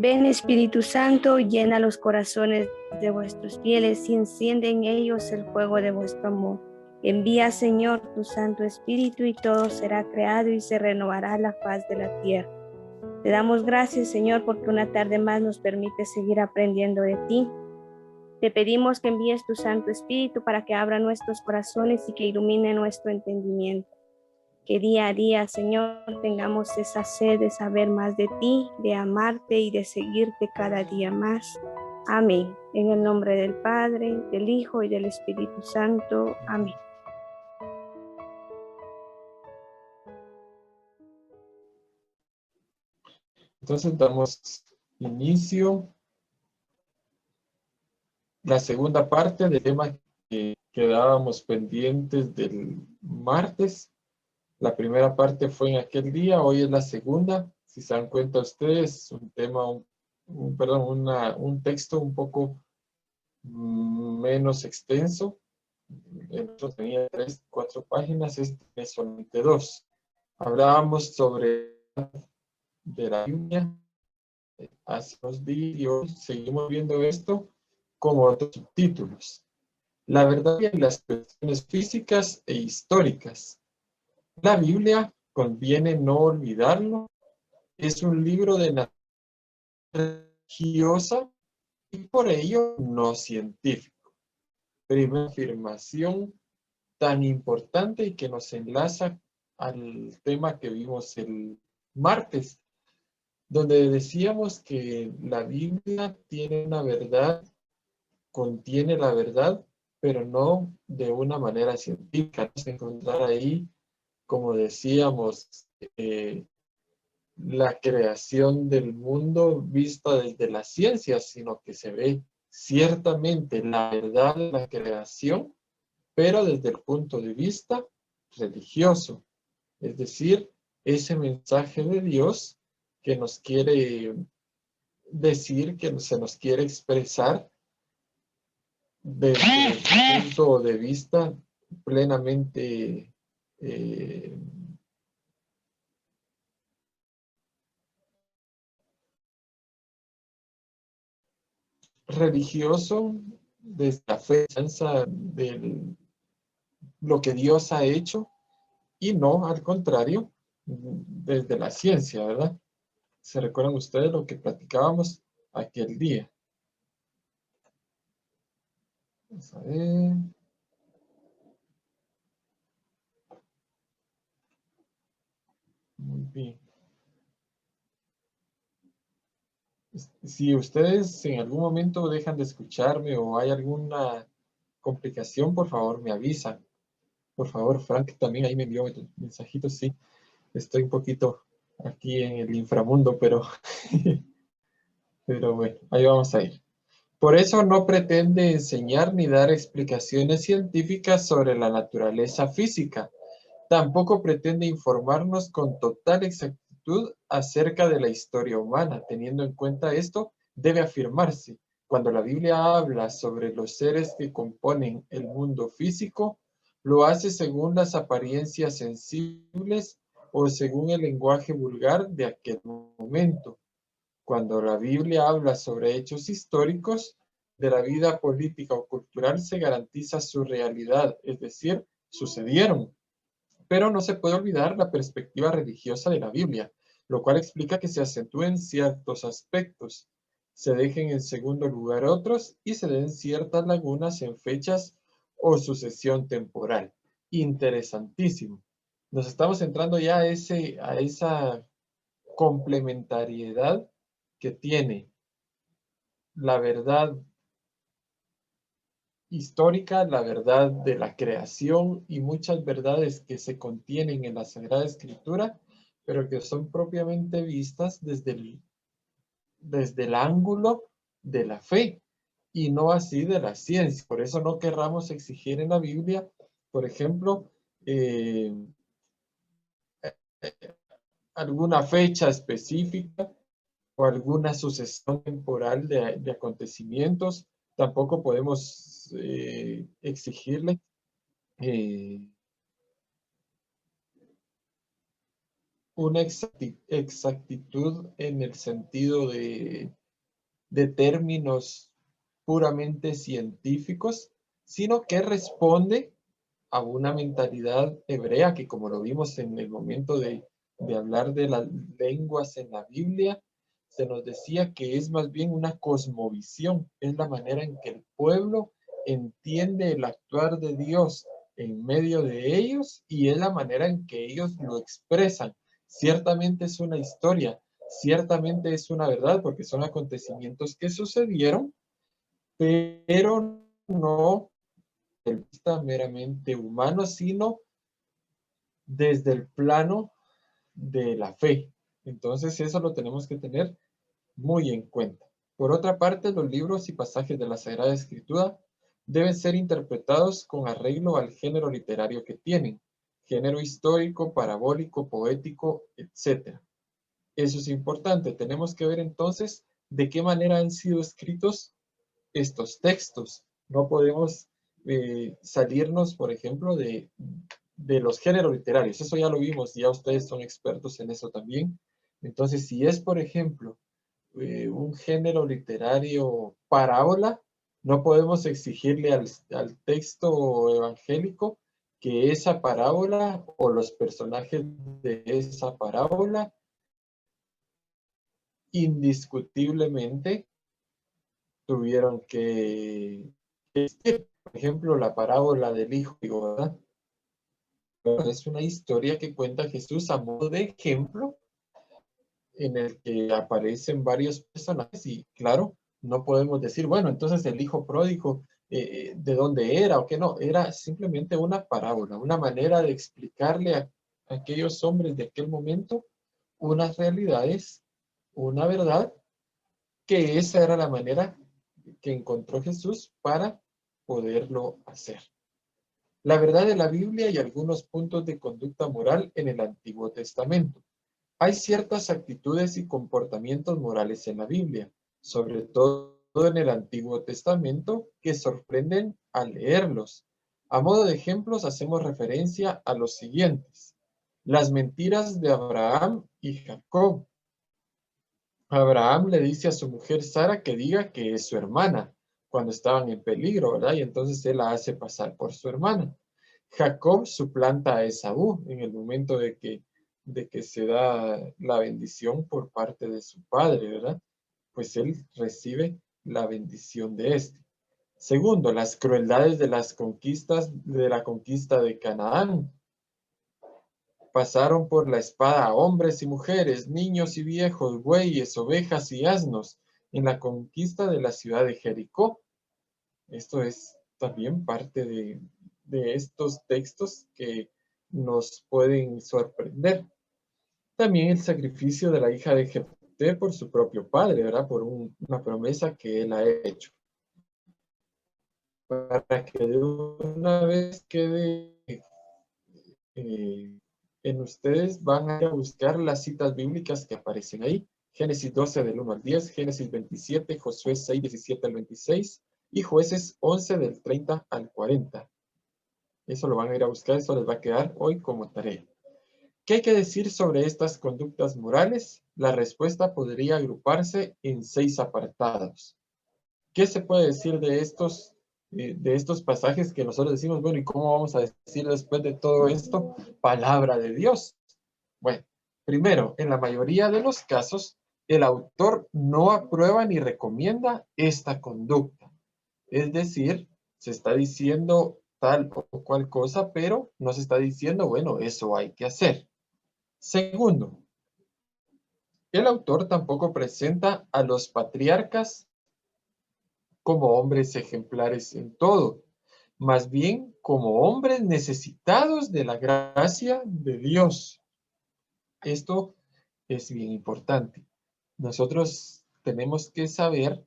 Ven Espíritu Santo, llena los corazones de vuestros fieles y enciende en ellos el fuego de vuestro amor. Envía, Señor, tu Santo Espíritu y todo será creado y se renovará la faz de la tierra. Te damos gracias, Señor, porque una tarde más nos permite seguir aprendiendo de ti. Te pedimos que envíes tu Santo Espíritu para que abra nuestros corazones y que ilumine nuestro entendimiento. Que día a día, Señor, tengamos esa sed de saber más de ti, de amarte y de seguirte cada día más. Amén. En el nombre del Padre, del Hijo y del Espíritu Santo. Amén. Entonces damos inicio la segunda parte del tema que quedábamos pendientes del martes. La primera parte fue en aquel día, hoy es la segunda. Si se dan cuenta ustedes, un tema, un texto un poco menos extenso. El otro tenía 3, 4 páginas, este tiene solamente 2. Hablábamos sobre de la Biblia hace unos días y hoy seguimos viendo esto con otros subtítulos. La verdad y las cuestiones físicas e históricas. La Biblia, conviene no olvidarlo, es un libro de naturaleza religiosa y por ello no científico. Primera afirmación tan importante y que nos enlaza al tema que vimos el martes, donde decíamos que la Biblia tiene una verdad, contiene la verdad, pero no de una manera científica. No se encontrar ahí, como decíamos, la creación del mundo vista desde la ciencia, sino que se ve ciertamente la verdad de la creación, pero desde el punto de vista religioso. Es decir, ese mensaje de Dios que nos quiere decir, que se nos quiere expresar desde el punto de vista plenamente religioso, desde la fe de lo que Dios ha hecho, y no al contrario, desde la ciencia, ¿verdad? ¿Se recuerdan ustedes lo que platicábamos aquel día? Vamos a ver. Muy bien. Si ustedes en algún momento dejan de escucharme o hay alguna complicación, por favor me avisan. Por favor, Frank también ahí me envió mensajitos, sí. Estoy un poquito aquí en el inframundo, pero bueno, ahí vamos a ir. Por eso no pretende enseñar ni dar explicaciones científicas sobre la naturaleza física. Tampoco pretende informarnos con total exactitud acerca de la historia humana. Teniendo en cuenta esto, debe afirmarse, cuando la Biblia habla sobre los seres que componen el mundo físico, lo hace según las apariencias sensibles o según el lenguaje vulgar de aquel momento. Cuando la Biblia habla sobre hechos históricos de la vida política o cultural, se garantiza su realidad, es decir, sucedieron. Pero no se puede olvidar la perspectiva religiosa de la Biblia, lo cual explica que se acentúen ciertos aspectos, se dejen en segundo lugar otros y se den ciertas lagunas en fechas o sucesión temporal. Interesantísimo. Nos estamos entrando ya a esa complementariedad que tiene la verdad histórica, la verdad de la creación y muchas verdades que se contienen en la Sagrada Escritura, pero que son propiamente vistas desde el ángulo de la fe y no así de la ciencia. Por eso no querramos exigir en la Biblia, por ejemplo, alguna fecha específica o alguna sucesión temporal de acontecimientos. Tampoco podemos exigirle una exactitud en el sentido de términos puramente científicos, sino que responde a una mentalidad hebrea que, como lo vimos en el momento de hablar de las lenguas en la Biblia, se nos decía que es más bien una cosmovisión, es la manera en que el pueblo entiende el actuar de Dios en medio de ellos y es la manera en que ellos lo expresan. Ciertamente es una historia, ciertamente es una verdad, porque son acontecimientos que sucedieron, pero no desde el vista meramente humano, sino desde el plano de la fe. Entonces eso lo tenemos que tener muy en cuenta. Por otra parte, los libros y pasajes de la Sagrada Escritura deben ser interpretados con arreglo al género literario que tienen, género histórico, parabólico, poético, etc. Eso es importante. Tenemos que ver entonces de qué manera han sido escritos estos textos. No podemos salirnos, por ejemplo, de los géneros literarios. Eso ya lo vimos, ya ustedes son expertos en eso también. Entonces, si es, por ejemplo, un género literario parábola, no podemos exigirle al texto evangélico que esa parábola o los personajes de esa parábola indiscutiblemente tuvieron que existir. Por ejemplo, la parábola del hijo, ¿verdad? Es una historia que cuenta Jesús a modo de ejemplo en el que aparecen varios personajes y claro, no podemos decir, bueno, entonces el hijo pródigo, ¿de dónde era o qué no? Era simplemente una parábola, una manera de explicarle a aquellos hombres de aquel momento unas realidades, una verdad, que esa era la manera que encontró Jesús para poderlo hacer. La verdad de la Biblia y algunos puntos de conducta moral en el Antiguo Testamento. Hay ciertas actitudes y comportamientos morales en la Biblia, sobre todo en el Antiguo Testamento, que sorprenden al leerlos. A modo de ejemplos, hacemos referencia a los siguientes. Las mentiras de Abraham y Jacob. Abraham le dice a su mujer Sara que diga que es su hermana cuando estaban en peligro, ¿verdad? Y entonces él la hace pasar por su hermana. Jacob suplanta a Esaú en el momento de que se da la bendición por parte de su padre, ¿verdad? Pues él recibe la bendición de este. Segundo, las crueldades de las conquistas, de la conquista de Canaán. Pasaron por la espada a hombres y mujeres, niños y viejos, bueyes, ovejas y asnos, en la conquista de la ciudad de Jericó. Esto es también parte de estos textos que nos pueden sorprender. También el sacrificio de la hija de Jefté por su propio padre, ¿verdad? Por una promesa que él ha hecho. Para que de una vez quede en ustedes, van a buscar las citas bíblicas que aparecen ahí. Génesis 12 del 1 al 10, Génesis 27, Josué 6, 17 al 26 y Jueces 11 del 30 al 40. Eso lo van a ir a buscar, eso les va a quedar hoy como tarea. ¿Qué hay que decir sobre estas conductas morales? La respuesta podría agruparse en 6 apartados. ¿Qué se puede decir de estos pasajes que nosotros decimos, bueno, ¿y cómo vamos a decir después de todo esto? Palabra de Dios. Bueno, primero, en la mayoría de los casos, el autor no aprueba ni recomienda esta conducta. Es decir, se está diciendo tal o cual cosa, pero no se está diciendo, bueno, eso hay que hacer. Segundo, el autor tampoco presenta a los patriarcas como hombres ejemplares en todo, más bien como hombres necesitados de la gracia de Dios. Esto es bien importante. Nosotros tenemos que saber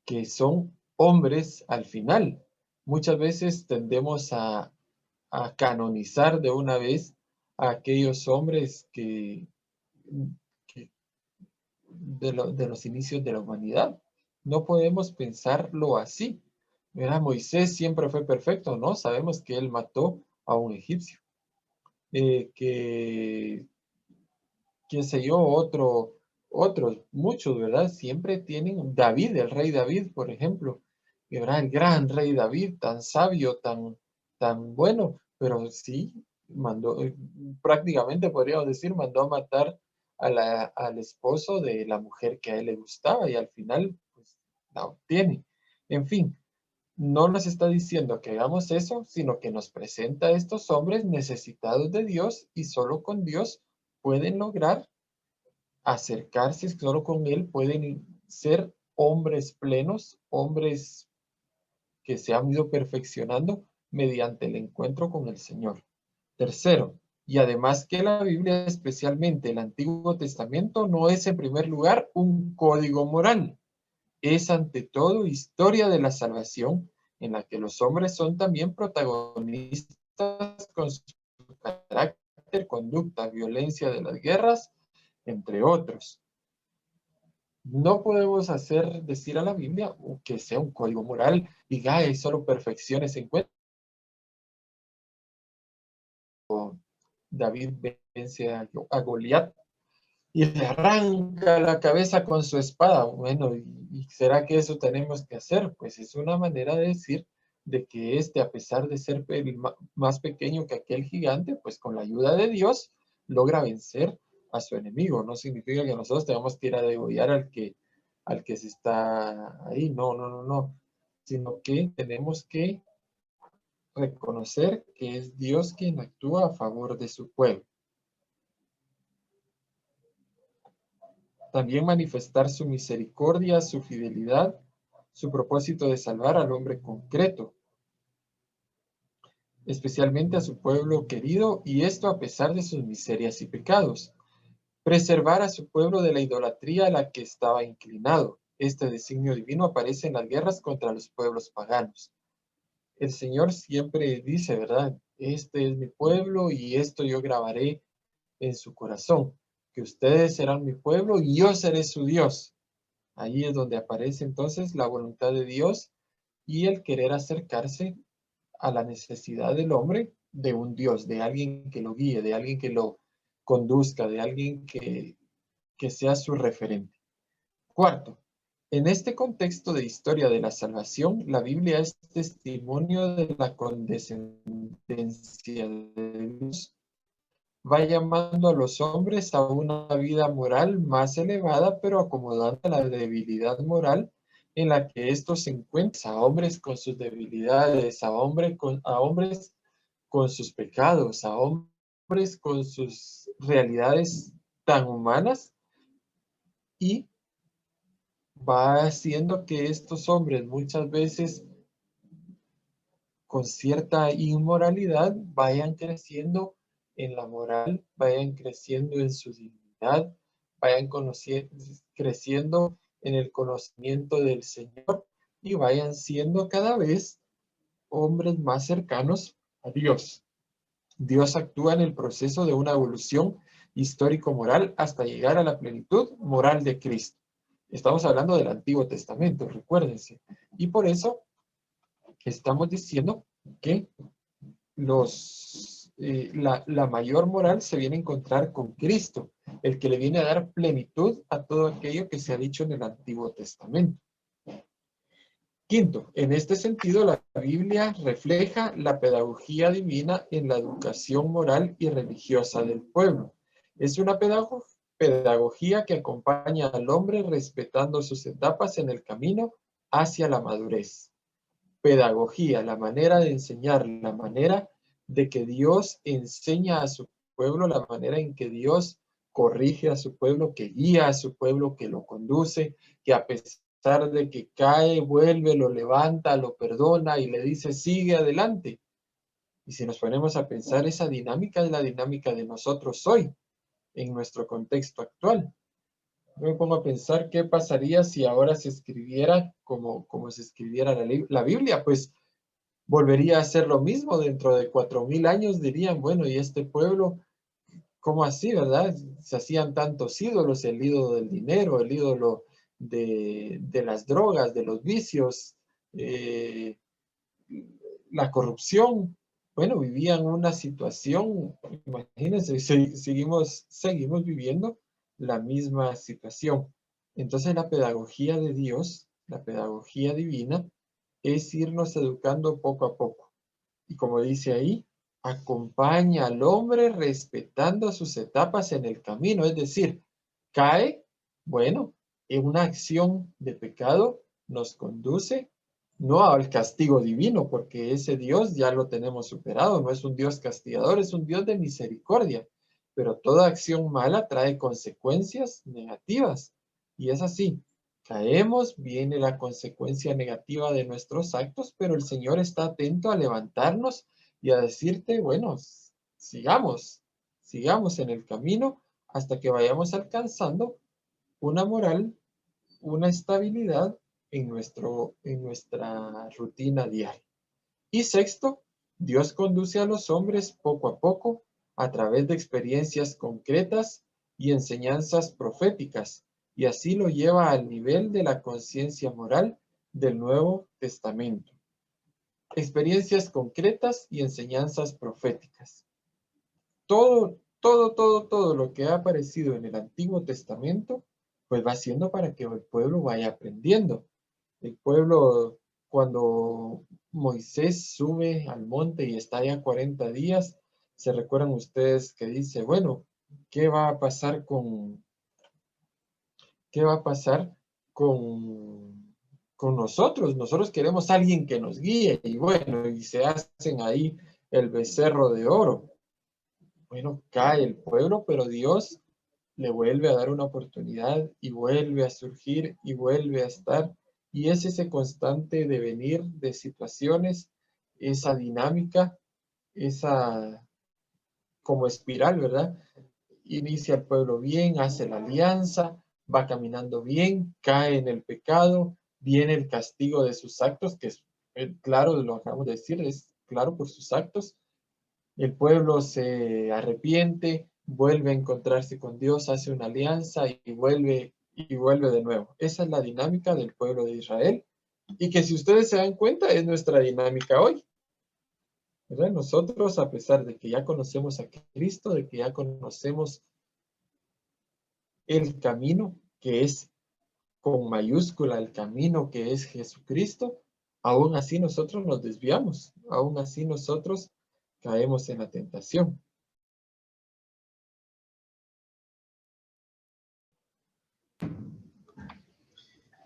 que son hombres al final. Muchas veces tendemos a canonizar de una vez a aquellos hombres que de los inicios de la humanidad. No podemos pensarlo así. Mira, Moisés siempre fue perfecto, ¿no? Sabemos que él mató a un egipcio. Que qué sé yo, otros, muchos, ¿verdad? Siempre tienen David, el rey David, por ejemplo, ¿verdad? El gran rey David, tan sabio, tan bueno, pero sí, mandó, prácticamente podríamos decir, mandó a matar al esposo de la mujer que a él le gustaba y al final, pues, la obtiene. En fin, no nos está diciendo que hagamos eso, sino que nos presenta a estos hombres necesitados de Dios y solo con Dios pueden lograr acercarse, solo con Él pueden ser hombres plenos, hombres que se han ido perfeccionando mediante el encuentro con el Señor. Tercero, y además que la Biblia, especialmente el Antiguo Testamento, no es en primer lugar un código moral, es ante todo historia de la salvación en la que los hombres son también protagonistas con su carácter, conducta, violencia de las guerras, entre otros. No podemos decir a la Biblia que sea un código moral y hay solo perfecciones en encuentra. David vence a Goliat y le arranca la cabeza con su espada. Bueno, ¿y será que eso tenemos que hacer? Pues es una manera de decir de que a pesar de ser más pequeño que aquel gigante, pues con la ayuda de Dios logra vencer a su enemigo. No significa que nosotros tengamos que ir a degollar al que se está ahí. No, no, no, no. Sino que tenemos que reconocer que es Dios quien actúa a favor de su pueblo. También manifestar su misericordia, su fidelidad, su propósito de salvar al hombre concreto, especialmente a su pueblo querido, y esto a pesar de sus miserias y pecados. Preservar a su pueblo de la idolatría a la que estaba inclinado. Este designio divino aparece en las guerras contra los pueblos paganos. El Señor siempre dice, ¿verdad? Este es mi pueblo y esto yo grabaré en su corazón, que ustedes serán mi pueblo y yo seré su Dios. Ahí es donde aparece entonces la voluntad de Dios y el querer acercarse a la necesidad del hombre de un Dios, de alguien que lo guíe, de alguien que lo conduzca, de alguien que sea su referente. Cuarto, en este contexto de historia de la salvación, la Biblia es testimonio de la condescendencia de Dios. Va llamando a los hombres a una vida moral más elevada, pero acomodando a la debilidad moral en la que estos se encuentran, a hombres con sus debilidades, a hombres con sus pecados, a hombres con sus realidades tan humanas, y va haciendo que estos hombres muchas veces con cierta inmoralidad vayan creciendo en la moral, vayan creciendo en su dignidad, vayan creciendo en el conocimiento del Señor y vayan siendo cada vez hombres más cercanos a Dios. Dios actúa en el proceso de una evolución histórico-moral hasta llegar a la plenitud moral de Cristo. Estamos hablando del Antiguo Testamento, recuérdense. Y por eso estamos diciendo que la mayor moral se viene a encontrar con Cristo, el que le viene a dar plenitud a todo aquello que se ha dicho en el Antiguo Testamento. Quinto, en este sentido, la Biblia refleja la pedagogía divina en la educación moral y religiosa del pueblo. Es una pedagogía que acompaña al hombre respetando sus etapas en el camino hacia la madurez. Pedagogía, la manera de enseñar, la manera de que Dios enseña a su pueblo, la manera en que Dios corrige a su pueblo, que guía a su pueblo, que lo conduce, que a pesar de que cae, vuelve, lo levanta, lo perdona y le dice, sigue adelante. Y si nos ponemos a pensar, esa dinámica es la dinámica de nosotros hoy, en nuestro contexto actual. Yo me pongo a pensar qué pasaría si ahora se escribiera como se escribiera la Biblia, pues volvería a ser lo mismo. Dentro de 4000 años dirían, bueno, ¿y este pueblo cómo así, verdad? Se hacían tantos ídolos, el ídolo del dinero, el ídolo de las drogas, de los vicios, la corrupción. bueno, vivían una situación, imagínense, seguimos viviendo la misma situación. Entonces la pedagogía de Dios, la pedagogía divina, es irnos educando poco a poco. Y como dice ahí, acompaña al hombre respetando sus etapas en el camino. Es decir, cae, bueno, en una acción de pecado nos conduce no al castigo divino, porque ese Dios ya lo tenemos superado, no es un Dios castigador, es un Dios de misericordia. Pero toda acción mala trae consecuencias negativas. Y es así, caemos, viene la consecuencia negativa de nuestros actos, pero el Señor está atento a levantarnos y a decirte, bueno, sigamos en el camino hasta que vayamos alcanzando una moral, una estabilidad en nuestra rutina diaria. Y sexto, Dios conduce a los hombres poco a poco a través de experiencias concretas y enseñanzas proféticas, y así lo lleva al nivel de la conciencia moral del Nuevo Testamento. Experiencias concretas y enseñanzas proféticas. Todo lo que ha aparecido en el Antiguo Testamento, pues va siendo para que el pueblo vaya aprendiendo. El pueblo, cuando Moisés sube al monte y está allá 40 días, se recuerdan ustedes que dice, bueno, ¿qué va a pasar con nosotros? Nosotros queremos a alguien que nos guíe y bueno, y se hacen ahí el becerro de oro. Bueno, cae el pueblo, pero Dios le vuelve a dar una oportunidad y vuelve a surgir y vuelve a estar. Y es ese constante devenir de situaciones, esa dinámica, esa como espiral, ¿verdad? Inicia el pueblo bien, hace la alianza, va caminando bien, cae en el pecado, viene el castigo de sus actos, que es claro, lo acabamos de decir, es claro por sus actos. El pueblo se arrepiente, vuelve a encontrarse con Dios, hace una alianza y vuelve de nuevo. Esa es la dinámica del pueblo de Israel y que si ustedes se dan cuenta es nuestra dinámica hoy. ¿Verdad? Nosotros, a pesar de que ya conocemos a Cristo, de que ya conocemos el camino que es con mayúscula, el camino que es Jesucristo, aún así nosotros nos desviamos, aún así nosotros caemos en la tentación.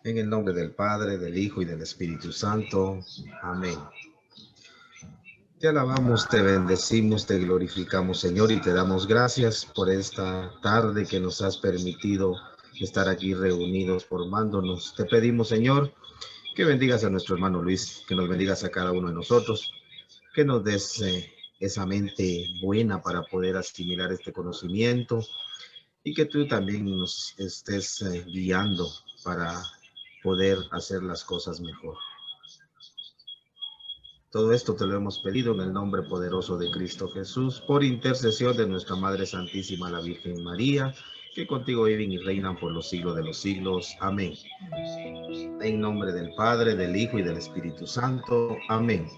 En el nombre del Padre, del Hijo y del Espíritu Santo. Amén. Te alabamos, te bendecimos, te glorificamos, Señor, y te damos gracias por esta tarde que nos has permitido estar aquí reunidos formándonos. Te pedimos, Señor, que bendigas a nuestro hermano Luis, que nos bendigas a cada uno de nosotros, que nos des esa mente buena para poder asimilar este conocimiento y que tú también nos estés guiando para poder hacer las cosas mejor. Todo esto te lo hemos pedido en el nombre poderoso de Cristo Jesús, por intercesión de nuestra Madre Santísima, la Virgen María, que contigo viven y reinan por los siglos de los siglos. Amén. En nombre del Padre, del Hijo y del Espíritu Santo. Amén.